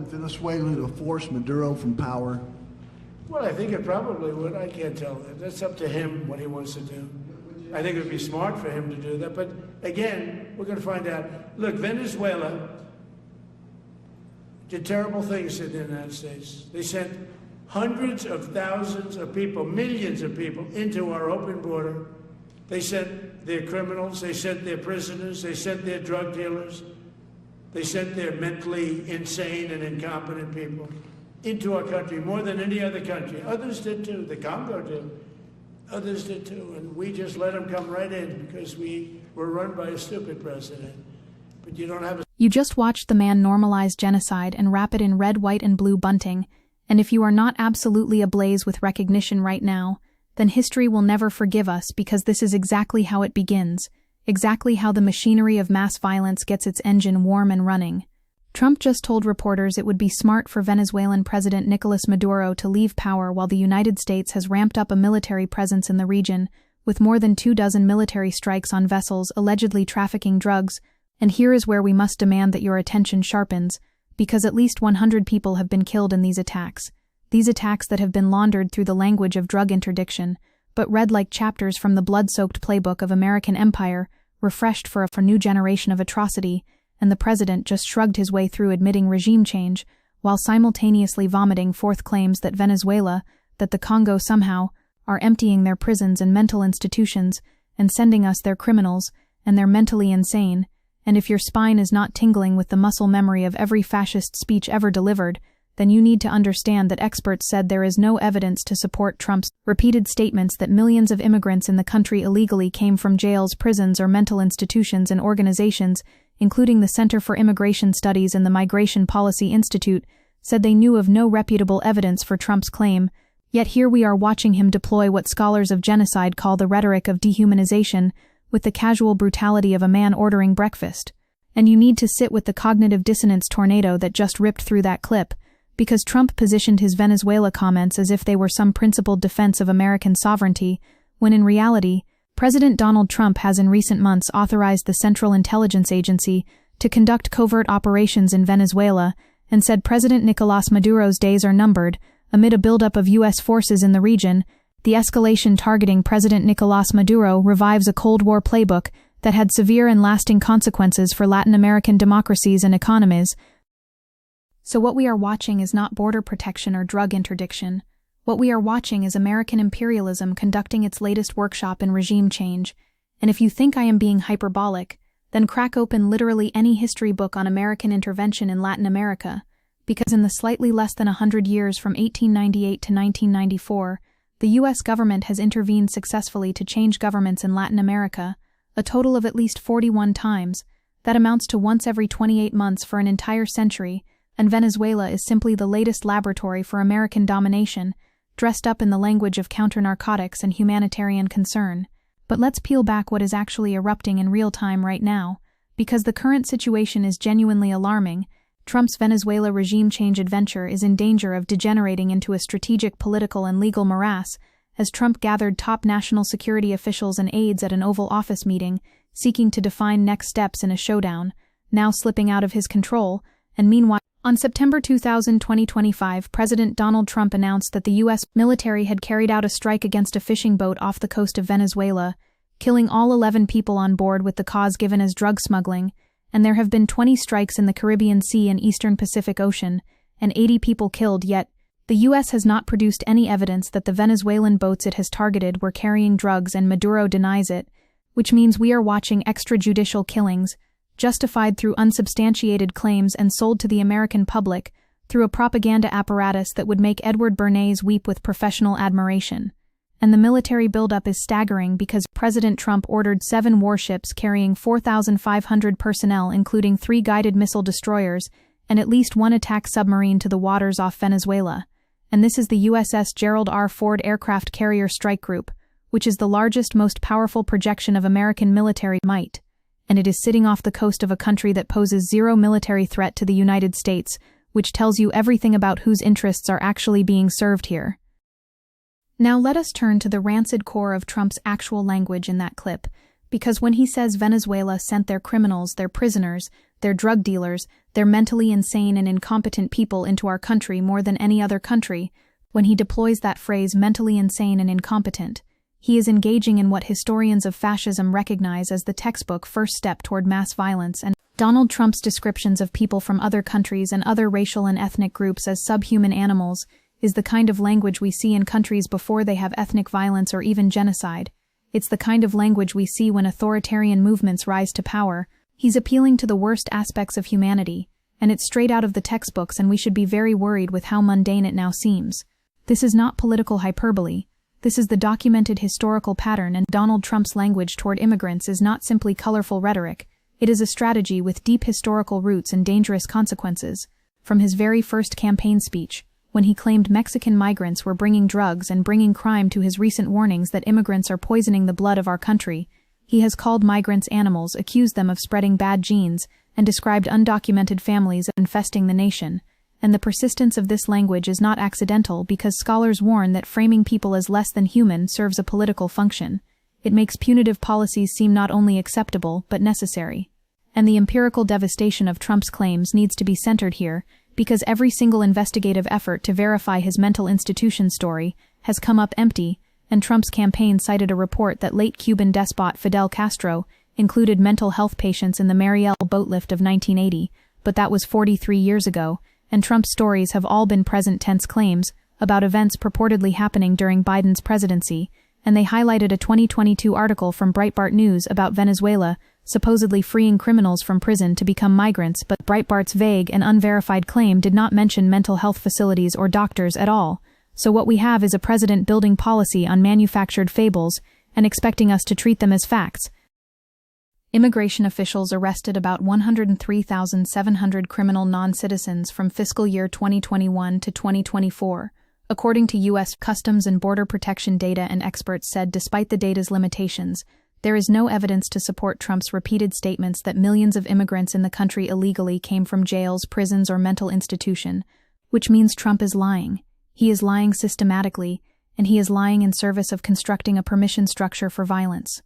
Venezuela to force Maduro from power? Well, I think it probably would. I can't tell. That's up to him what he wants to do. I think it would be smart for him to do that. But again, we're going to find out. Look, Venezuela did terrible things to the United States. They sent hundreds of thousands of people, millions of people, into our open border. They sent their criminals, they sent their prisoners, they sent their drug dealers, they sent their mentally insane and incompetent people into our country more than any other country. Others did too. The Congo did. Others did too. And we just let them come right in because we were run by a stupid president. But you don't have a... You just watched the man normalize genocide and wrap it in red, white, and blue bunting. And if you are not absolutely ablaze with recognition right now, then history will never forgive us, because this is exactly how it begins, exactly how the machinery of mass violence gets its engine warm and running. Trump just told reporters it would be smart for Venezuelan President Nicolas Maduro to leave power while the United States has ramped up a military presence in the region, with more than 24 military strikes on vessels allegedly trafficking drugs. And here is where we must demand that your attention sharpens, because at least 100 people have been killed in these attacks that have been laundered through the language of drug interdiction, but read like chapters from the blood-soaked playbook of American empire, refreshed for a new generation of atrocity, and the president just shrugged his way through admitting regime change, while simultaneously vomiting forth claims that Venezuela, that the Congo somehow, are emptying their prisons and mental institutions, and sending us their criminals, and they're mentally insane. And if your spine is not tingling with the muscle memory of every fascist speech ever delivered, then you need to understand that experts said there is no evidence to support Trump's repeated statements that millions of immigrants in the country illegally came from jails, prisons, or mental institutions and organizations, including the Center for Immigration Studies and the Migration Policy Institute, said they knew of no reputable evidence for Trump's claim. Yet here we are watching him deploy what scholars of genocide call the rhetoric of dehumanization, with the casual brutality of a man ordering breakfast. And you need to sit with the cognitive dissonance tornado that just ripped through that clip, because Trump positioned his Venezuela comments as if they were some principled defense of American sovereignty, when in reality, President Donald Trump has in recent months authorized the Central Intelligence Agency to conduct covert operations in Venezuela, and said President Nicolas Maduro's days are numbered. Amid a buildup of U.S. forces in the region, the escalation targeting President Nicolas Maduro revives a Cold War playbook that had severe and lasting consequences for Latin American democracies and economies. So what we are watching is not border protection or drug interdiction. What we are watching is American imperialism conducting its latest workshop in regime change. And if you think I am being hyperbolic, then crack open literally any history book on American intervention in Latin America, because in the slightly less than 100 years from 1898 to 1994, the U.S. government has intervened successfully to change governments in Latin America, a total of at least 41 times. That amounts to once every 28 months for an entire century, and Venezuela is simply the latest laboratory for American domination, dressed up in the language of counter-narcotics and humanitarian concern. But let's peel back what is actually erupting in real time right now, because the current situation is genuinely alarming. Trump's Venezuela regime change adventure is in danger of degenerating into a strategic political and legal morass, as Trump gathered top national security officials and aides at an Oval Office meeting, seeking to define next steps in a showdown, now slipping out of his control. And meanwhile, on September 2025, President Donald Trump announced that the U.S. military had carried out a strike against a fishing boat off the coast of Venezuela, killing all 11 people on board with the cause given as drug smuggling, and there have been 20 strikes in the Caribbean Sea and Eastern Pacific Ocean, and 80 people killed, yet the U.S. has not produced any evidence that the Venezuelan boats it has targeted were carrying drugs, and Maduro denies it, which means we are watching extrajudicial killings, justified through unsubstantiated claims and sold to the American public through a propaganda apparatus that would make Edward Bernays weep with professional admiration. And the military buildup is staggering because President Trump ordered 7 warships carrying 4,500 personnel, including 3 guided missile destroyers and at least 1 attack submarine, to the waters off Venezuela. And this is the USS Gerald R. Ford Aircraft Carrier Strike Group, which is the largest, most powerful projection of American military might. And it is sitting off the coast of a country that poses zero military threat to the United States, which tells you everything about whose interests are actually being served here. Now let us turn to the rancid core of Trump's actual language in that clip, because when he says Venezuela sent their criminals, their prisoners, they're drug dealers, they're mentally insane and incompetent people into our country more than any other country. When he deploys that phrase, mentally insane and incompetent, he is engaging in what historians of fascism recognize as the textbook first step toward mass violence. And Donald Trump's descriptions of people from other countries and other racial and ethnic groups as subhuman animals is the kind of language we see in countries before they have ethnic violence or even genocide. It's the kind of language we see when authoritarian movements rise to power. He's appealing to the worst aspects of humanity, and it's straight out of the textbooks, and we should be very worried with how mundane it now seems. This is not political hyperbole. This is the documented historical pattern, and Donald Trump's language toward immigrants is not simply colorful rhetoric. It is a strategy with deep historical roots and dangerous consequences. From his very first campaign speech, when he claimed Mexican migrants were bringing drugs and bringing crime, to his recent warnings that immigrants are poisoning the blood of our country, he has called migrants animals, accused them of spreading bad genes, and described undocumented families infesting the nation. And the persistence of this language is not accidental, because scholars warn that framing people as less than human serves a political function. It makes punitive policies seem not only acceptable, but necessary. And the empirical devastation of Trump's claims needs to be centered here, because every single investigative effort to verify his mental institution story has come up empty, and Trump's campaign cited a report that late Cuban despot Fidel Castro included mental health patients in the Mariel boat lift of 1980, but that was 43 years ago, and Trump's stories have all been present tense claims about events purportedly happening during Biden's presidency, and they highlighted a 2022 article from Breitbart News about Venezuela supposedly freeing criminals from prison to become migrants, but Breitbart's vague and unverified claim did not mention mental health facilities or doctors at all. So what we have is a president building policy on manufactured fables and expecting us to treat them as facts. Immigration officials arrested about 103,700 criminal non-citizens from fiscal year 2021 to 2024, according to U.S. Customs and Border Protection data, and experts said despite the data's limitations, there is no evidence to support Trump's repeated statements that millions of immigrants in the country illegally came from jails, prisons, or mental institution, which means Trump is lying. He is lying systematically, and he is lying in service of constructing a permission structure for violence.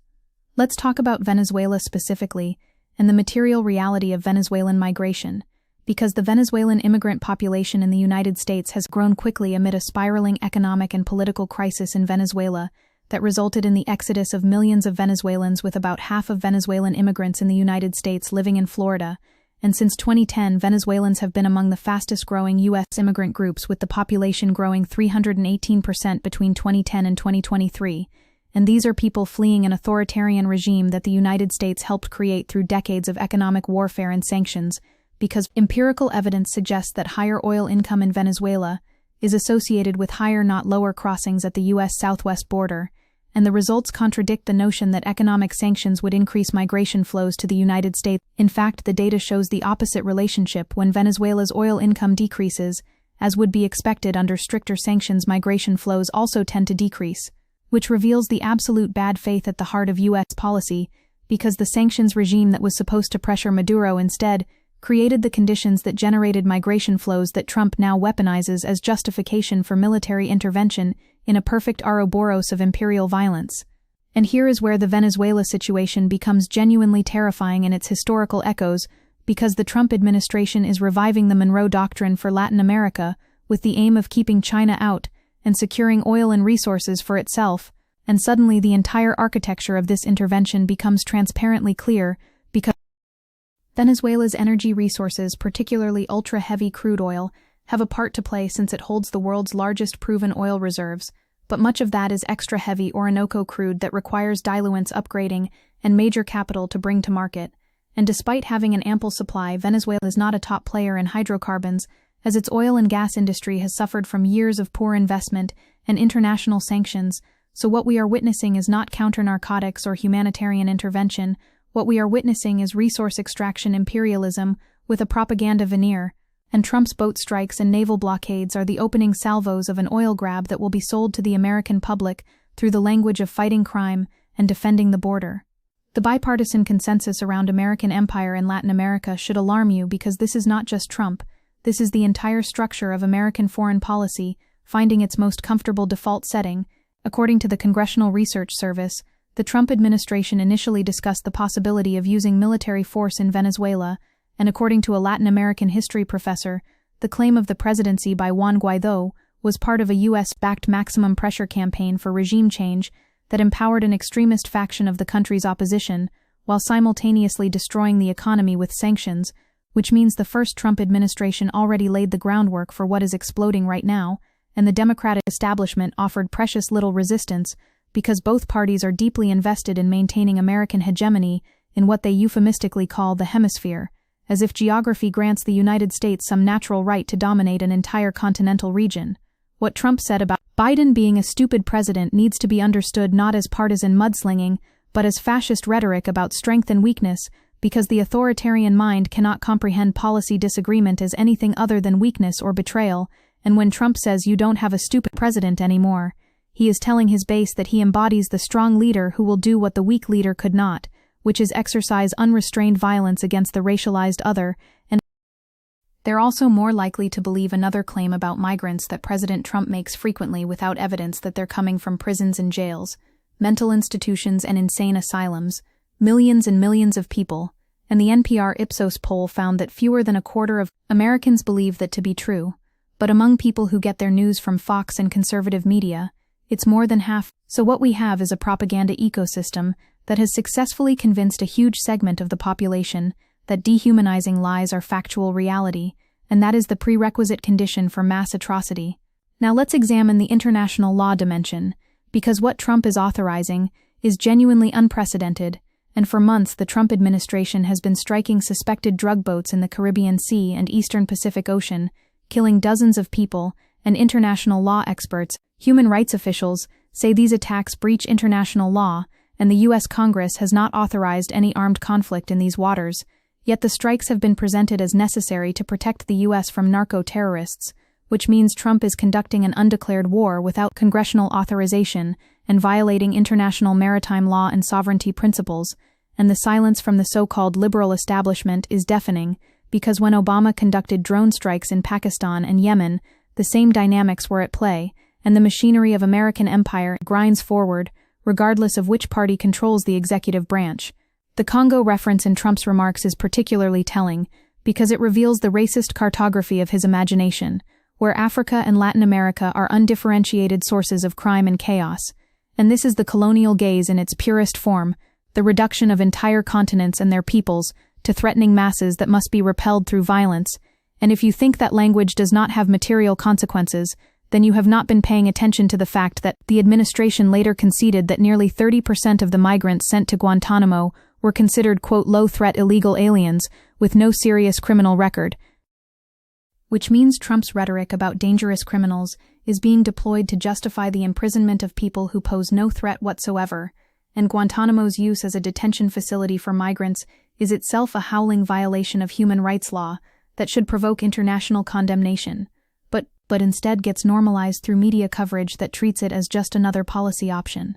Let's talk about Venezuela specifically, and the material reality of Venezuelan migration, because the Venezuelan immigrant population in the United States has grown quickly amid a spiraling economic and political crisis in Venezuela that resulted in the exodus of millions of Venezuelans, with about half of Venezuelan immigrants in the United States living in Florida. And since 2010, Venezuelans have been among the fastest-growing U.S. immigrant groups, with the population growing 318% between 2010 and 2023. And these are people fleeing an authoritarian regime that the United States helped create through decades of economic warfare and sanctions, because empirical evidence suggests that higher oil income in Venezuela is associated with higher, not lower, crossings at the U.S. southwest border, and the results contradict the notion that economic sanctions would increase migration flows to the United States. In fact, the data shows the opposite relationship. When Venezuela's oil income decreases, as would be expected under stricter sanctions, migration flows also tend to decrease, which reveals the absolute bad faith at the heart of U.S. policy, because the sanctions regime that was supposed to pressure Maduro instead created the conditions that generated migration flows that Trump now weaponizes as justification for military intervention in a perfect Ouroboros of imperial violence. And here is where the Venezuela situation becomes genuinely terrifying in its historical echoes, because the Trump administration is reviving the Monroe Doctrine for Latin America with the aim of keeping China out and securing oil and resources for itself, and suddenly the entire architecture of this intervention becomes transparently clear, because Venezuela's energy resources, particularly ultra-heavy crude oil, have a part to play since it holds the world's largest proven oil reserves, but much of that is extra-heavy Orinoco crude that requires diluents upgrading and major capital to bring to market. And despite having an ample supply, Venezuela is not a top player in hydrocarbons, as its oil and gas industry has suffered from years of poor investment and international sanctions. So what we are witnessing is not counter-narcotics or humanitarian intervention. What we are witnessing is resource extraction imperialism with a propaganda veneer, and Trump's boat strikes and naval blockades are the opening salvos of an oil grab that will be sold to the American public through the language of fighting crime and defending the border. The bipartisan consensus around American empire in Latin America should alarm you, because this is not just Trump. This is the entire structure of American foreign policy finding its most comfortable default setting. According to the Congressional Research Service, the Trump administration initially discussed the possibility of using military force in Venezuela, and according to a Latin American history professor, the claim of the presidency by Juan Guaidó was part of a U.S.-backed maximum pressure campaign for regime change that empowered an extremist faction of the country's opposition while simultaneously destroying the economy with sanctions, which means the first Trump administration already laid the groundwork for what is exploding right now, and the Democratic establishment offered precious little resistance because both parties are deeply invested in maintaining American hegemony in what they euphemistically call the hemisphere, as if geography grants the United States some natural right to dominate an entire continental region. What Trump said about Biden being a stupid president needs to be understood not as partisan mudslinging, but as fascist rhetoric about strength and weakness, because the authoritarian mind cannot comprehend policy disagreement as anything other than weakness or betrayal, and when Trump says you don't have a stupid president anymore, he is telling his base that he embodies the strong leader who will do what the weak leader could not, which is exercise unrestrained violence against the racialized other, and they're also more likely to believe another claim about migrants that President Trump makes frequently without evidence that they're coming from prisons and jails, mental institutions and insane asylums, millions and millions of people, and the NPR Ipsos poll found that fewer than a quarter of Americans believe that to be true, but among people who get their news from Fox and conservative media, it's more than half. So what we have is a propaganda ecosystem that has successfully convinced a huge segment of the population that dehumanizing lies are factual reality, and that is the prerequisite condition for mass atrocity. Now let's examine the international law dimension, because what Trump is authorizing is genuinely unprecedented, and for months the Trump administration has been striking suspected drug boats in the Caribbean Sea and Eastern Pacific Ocean, killing dozens of people, and international law experts, human rights officials, say these attacks breach international law, and the U.S. Congress has not authorized any armed conflict in these waters, yet the strikes have been presented as necessary to protect the U.S. from narco-terrorists, which means Trump is conducting an undeclared war without congressional authorization and violating international maritime law and sovereignty principles, and the silence from the so-called liberal establishment is deafening, because when Obama conducted drone strikes in Pakistan and Yemen, the same dynamics were at play, and the machinery of American empire grinds forward, regardless of which party controls the executive branch. The Congo reference in Trump's remarks is particularly telling, because it reveals the racist cartography of his imagination, where Africa and Latin America are undifferentiated sources of crime and chaos. And this is the colonial gaze in its purest form, the reduction of entire continents and their peoples to threatening masses that must be repelled through violence. And if you think that language does not have material consequences, then you have not been paying attention to the fact that the administration later conceded that nearly 30% of the migrants sent to Guantanamo were considered, quote, low-threat illegal aliens with no serious criminal record, which means Trump's rhetoric about dangerous criminals is being deployed to justify the imprisonment of people who pose no threat whatsoever, and Guantanamo's use as a detention facility for migrants is itself a howling violation of human rights law that should provoke international condemnation, but instead gets normalized through media coverage that treats it as just another policy option.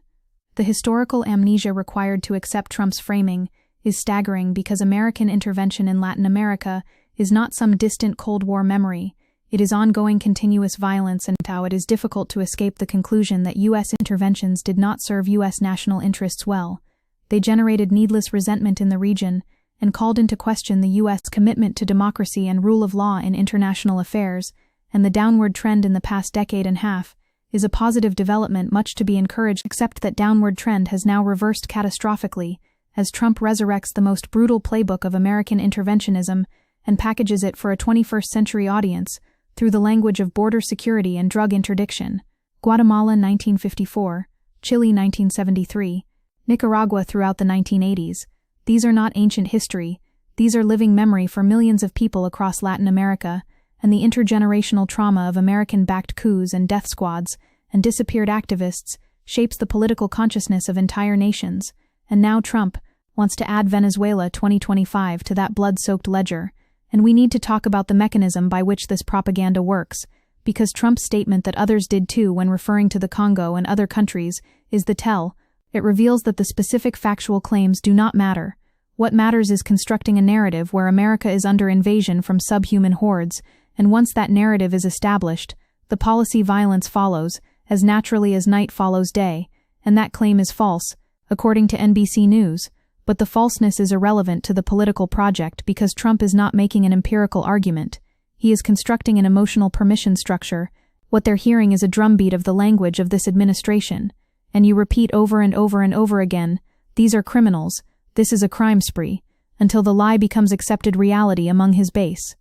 The historical amnesia required to accept Trump's framing is staggering because American intervention in Latin America is not some distant Cold War memory. It is ongoing continuous violence, and how it is difficult to escape the conclusion that U.S. interventions did not serve U.S. national interests well. They generated needless resentment in the region and called into question the U.S. commitment to democracy and rule of law in international affairs, and the downward trend in the past decade and a half is a positive development much to be encouraged, except that downward trend has now reversed catastrophically as Trump resurrects the most brutal playbook of American interventionism and packages it for a 21st century audience through the language of border security and drug interdiction. Guatemala 1954, Chile 1973, Nicaragua throughout the 1980s. These are not ancient history, these are living memory for millions of people across Latin America, and the intergenerational trauma of American-backed coups and death squads and disappeared activists shapes the political consciousness of entire nations, and now Trump wants to add Venezuela 2025 to that blood-soaked ledger, and we need to talk about the mechanism by which this propaganda works, because Trump's statement that others did too when referring to the Congo and other countries is the tell. It reveals that the specific factual claims do not matter. What matters is constructing a narrative where America is under invasion from subhuman hordes, and once that narrative is established, the policy violence follows, as naturally as night follows day, and that claim is false, according to NBC News. But the falseness is irrelevant to the political project because Trump is not making an empirical argument. He is constructing an emotional permission structure. What they're hearing is a drumbeat of the language of this administration. And you repeat over and over and over again, these are criminals, this is a crime spree, until the lie becomes accepted reality among his base.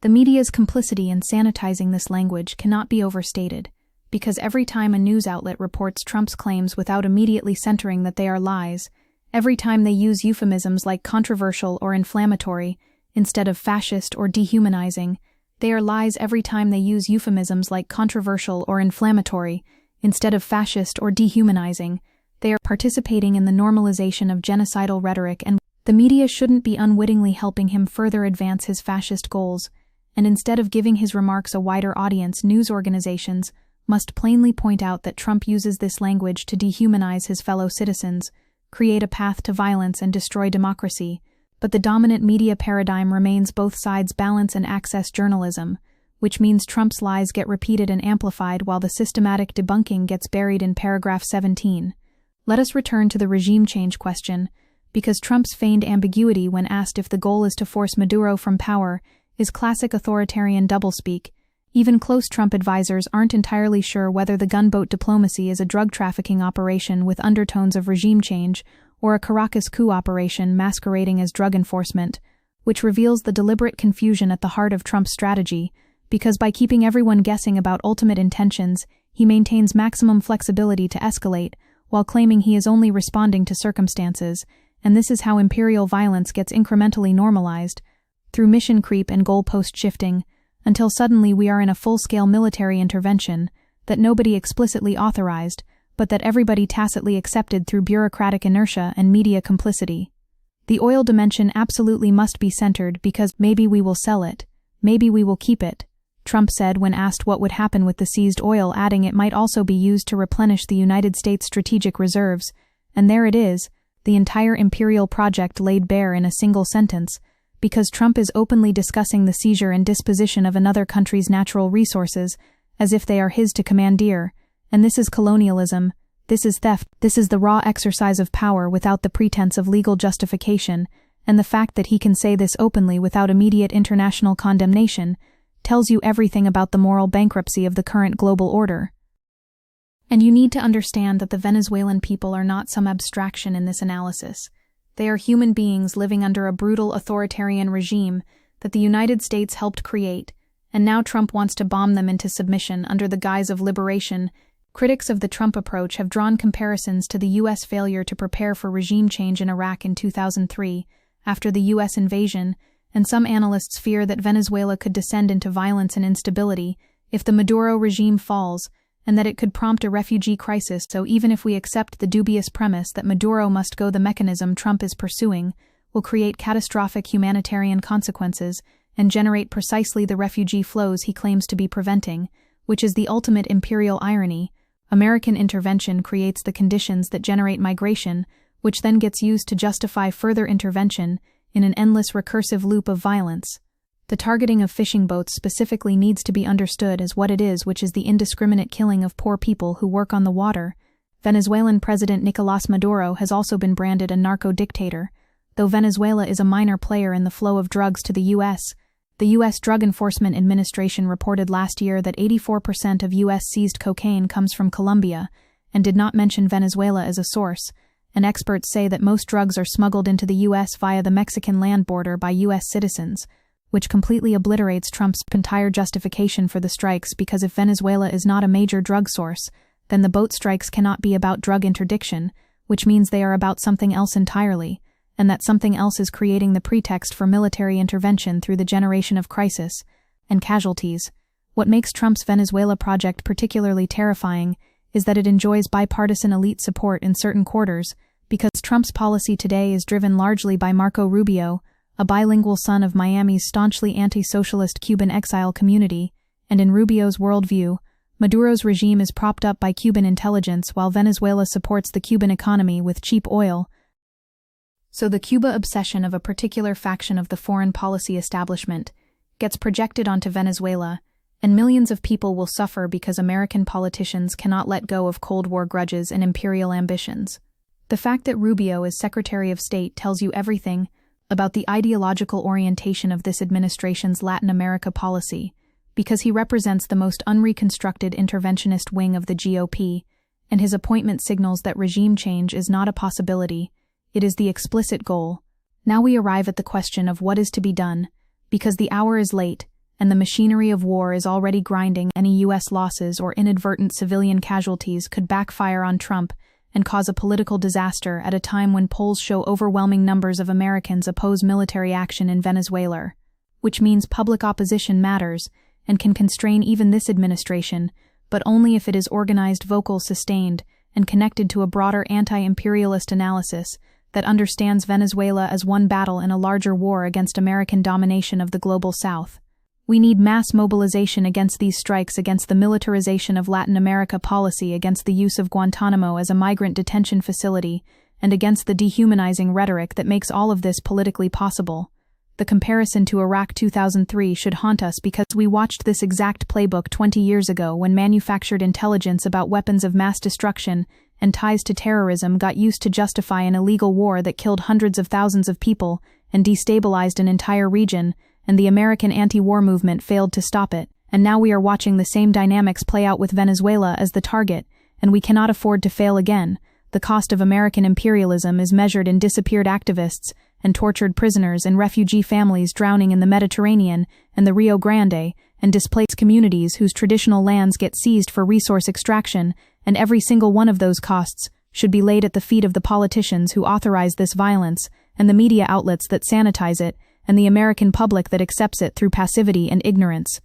The media's complicity in sanitizing this language cannot be overstated, because every time a news outlet reports Trump's claims without immediately centering that they are lies, every time they use euphemisms like controversial or inflammatory instead of fascist or dehumanizing, they are lies every time they use euphemisms like controversial or inflammatory instead of fascist or dehumanizing, they are participating in the normalization of genocidal rhetoric, and the media shouldn't be unwittingly helping him further advance his fascist goals, and instead of giving his remarks a wider audience, news organizations must plainly point out that Trump uses this language to dehumanize his fellow citizens, create a path to violence, and destroy democracy. But the dominant media paradigm remains both sides balance and access journalism, which means Trump's lies get repeated and amplified while the systematic debunking gets buried in paragraph 17. Let us return to the regime change question, because Trump's feigned ambiguity when asked if the goal is to force Maduro from power is classic authoritarian doublespeak. Even close Trump advisors aren't entirely sure whether the gunboat diplomacy is a drug trafficking operation with undertones of regime change or a Caracas coup operation masquerading as drug enforcement, which reveals the deliberate confusion at the heart of Trump's strategy, because by keeping everyone guessing about ultimate intentions, he maintains maximum flexibility to escalate, while claiming he is only responding to circumstances, and this is how imperial violence gets incrementally normalized, through mission creep and goalpost shifting, until suddenly we are in a full-scale military intervention that nobody explicitly authorized, but that everybody tacitly accepted through bureaucratic inertia and media complicity. The oil dimension absolutely must be centered because maybe we will sell it, maybe we will keep it, Trump said when asked what would happen with the seized oil, adding it might also be used to replenish the United States' strategic reserves, and there it is, the entire imperial project laid bare in a single sentence, because Trump is openly discussing the seizure and disposition of another country's natural resources as if they are his to commandeer, and this is colonialism, this is theft, this is the raw exercise of power without the pretense of legal justification, and the fact that he can say this openly without immediate international condemnation tells you everything about the moral bankruptcy of the current global order. And you need to understand that the Venezuelan people are not some abstraction in this analysis. They are human beings living under a brutal authoritarian regime that the United States helped create, and now Trump wants to bomb them into submission under the guise of liberation. Critics of the Trump approach have drawn comparisons to the U.S. failure to prepare for regime change in Iraq in 2003, after the U.S. invasion, and some analysts fear that Venezuela could descend into violence and instability if the Maduro regime falls, and that it could prompt a refugee crisis. So even if we accept the dubious premise that Maduro must go, the mechanism Trump is pursuing will create catastrophic humanitarian consequences and generate precisely the refugee flows he claims to be preventing, which is the ultimate imperial irony. American intervention creates the conditions that generate migration, which then gets used to justify further intervention in an endless recursive loop of violence. The targeting of fishing boats specifically needs to be understood as what it is, which is the indiscriminate killing of poor people who work on the water. Venezuelan President Nicolás Maduro has also been branded a narco-dictator. Though Venezuela is a minor player in the flow of drugs to the U.S., the U.S. Drug Enforcement Administration reported last year that 84% of U.S. seized cocaine comes from Colombia, and did not mention Venezuela as a source, and experts say that most drugs are smuggled into the U.S. via the Mexican land border by U.S. citizens, which completely obliterates Trump's entire justification for the strikes, because if Venezuela is not a major drug source, then the boat strikes cannot be about drug interdiction, which means they are about something else entirely, and that something else is creating the pretext for military intervention through the generation of crisis and casualties. What makes Trump's Venezuela project particularly terrifying is that it enjoys bipartisan elite support in certain quarters, because Trump's policy today is driven largely by Marco Rubio, a bilingual son of Miami's staunchly anti-socialist Cuban exile community, and in Rubio's worldview, Maduro's regime is propped up by Cuban intelligence while Venezuela supports the Cuban economy with cheap oil. So the Cuba obsession of a particular faction of the foreign policy establishment gets projected onto Venezuela, and millions of people will suffer because American politicians cannot let go of Cold War grudges and imperial ambitions. The fact that Rubio is Secretary of State tells you everything about the ideological orientation of this administration's Latin America policy, because he represents the most unreconstructed interventionist wing of the GOP, and his appointment signals that regime change is not a possibility, it is the explicit goal. Now we arrive at the question of what is to be done, because the hour is late, and the machinery of war is already grinding. Any U.S. losses or inadvertent civilian casualties could backfire on Trump and cause a political disaster at a time when polls show overwhelming numbers of Americans oppose military action in Venezuela, which means public opposition matters and can constrain even this administration, but only if it is organized, vocal, sustained, and connected to a broader anti-imperialist analysis that understands Venezuela as one battle in a larger war against American domination of the global South. We need mass mobilization against these strikes, against the militarization of Latin America policy, against the use of Guantanamo as a migrant detention facility, and against the dehumanizing rhetoric that makes all of this politically possible. The comparison to Iraq 2003 should haunt us because we watched this exact playbook 20 years ago when manufactured intelligence about weapons of mass destruction and ties to terrorism got used to justify an illegal war that killed hundreds of thousands of people and destabilized an entire region, and the American anti-war movement failed to stop it. And now we are watching the same dynamics play out with Venezuela as the target, and we cannot afford to fail again. The cost of American imperialism is measured in disappeared activists and tortured prisoners and refugee families drowning in the Mediterranean and the Rio Grande, and displaced communities whose traditional lands get seized for resource extraction, and every single one of those costs should be laid at the feet of the politicians who authorize this violence, and the media outlets that sanitize it, and the American public that accepts it through passivity and ignorance.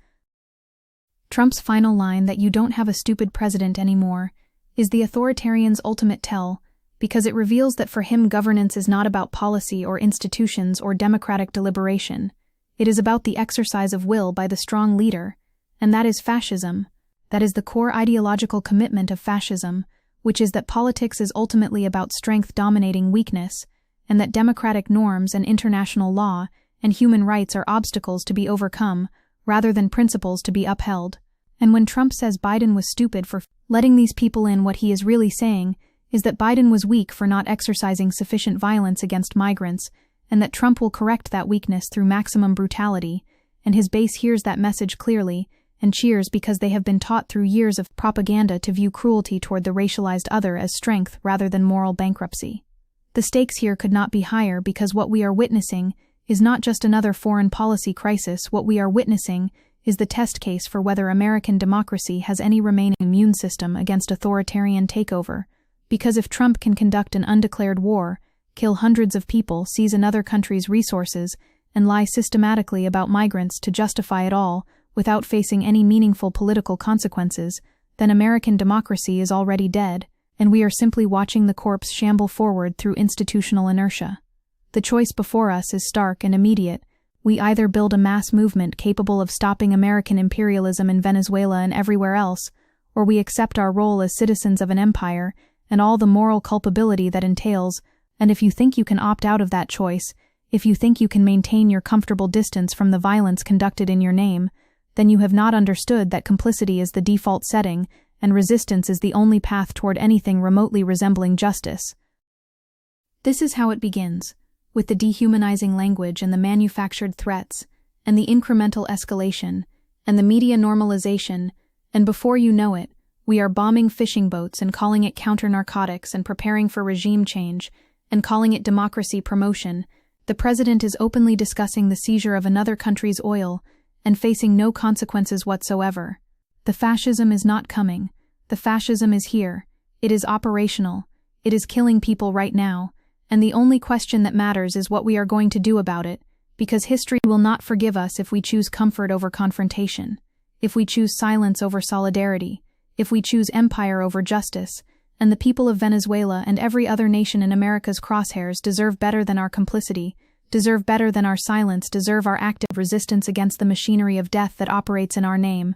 Trump's final line that "you don't have a stupid president anymore" is the authoritarian's ultimate tell, because it reveals that for him governance is not about policy or institutions or democratic deliberation. It is about the exercise of will by the strong leader, and that is fascism. That is the core ideological commitment of fascism, which is that politics is ultimately about strength dominating weakness, and that democratic norms and international law and human rights are obstacles to be overcome, rather than principles to be upheld. And when Trump says Biden was stupid for letting these people in, what he is really saying is that Biden was weak for not exercising sufficient violence against migrants, and that Trump will correct that weakness through maximum brutality, and his base hears that message clearly and cheers because they have been taught through years of propaganda to view cruelty toward the racialized other as strength rather than moral bankruptcy. The stakes here could not be higher, because what we are witnessing is not just another foreign policy crisis. What we are witnessing is the test case for whether American democracy has any remaining immune system against authoritarian takeover. Because if Trump can conduct an undeclared war, kill hundreds of people, seize another country's resources, and lie systematically about migrants to justify it all without facing any meaningful political consequences, then American democracy is already dead, and we are simply watching the corpse shamble forward through institutional inertia. The choice before us is stark and immediate. We either build a mass movement capable of stopping American imperialism in Venezuela and everywhere else, or we accept our role as citizens of an empire and all the moral culpability that entails. And if you think you can opt out of that choice, if you think you can maintain your comfortable distance from the violence conducted in your name, then you have not understood that complicity is the default setting and resistance is the only path toward anything remotely resembling justice. This is how it begins, with the dehumanizing language and the manufactured threats, and the incremental escalation, and the media normalization, and before you know it, we are bombing fishing boats and calling it counter-narcotics and preparing for regime change, and calling it democracy promotion. The president is openly discussing the seizure of another country's oil, and facing no consequences whatsoever. The fascism is not coming. The fascism is here. It is operational. It is killing people right now. And the only question that matters is what we are going to do about it, because history will not forgive us if we choose comfort over confrontation, if we choose silence over solidarity, if we choose empire over justice, and the people of Venezuela and every other nation in America's crosshairs deserve better than our complicity, deserve better than our silence, deserve our active resistance against the machinery of death that operates in our name.